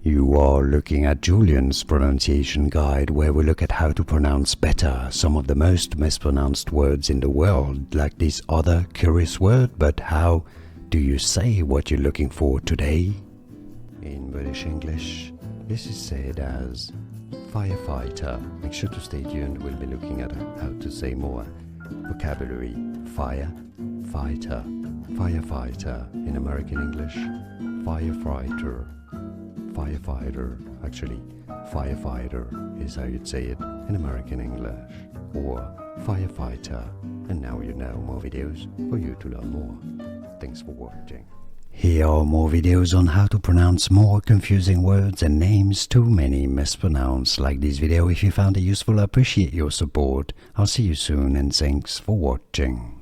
You are looking at Julian's pronunciation guide, where we look at how to pronounce better some of the most mispronounced words in the world, like this other curious word. But how do you say what you're looking for today? In British English, this is said as firefighter. Make sure to stay tuned, we'll be looking at how to say more vocabulary. Firefighter, firefighter in American English, firefighter. Firefighter, actually, firefighter is how you'd say it in American English, or firefighter. And now you know more videos for you to learn more. Thanks for watching. Here are more videos on how to pronounce more confusing words and names too many mispronounced. Like this video if you found it useful. I appreciate your support. I'll see you soon and thanks for watching.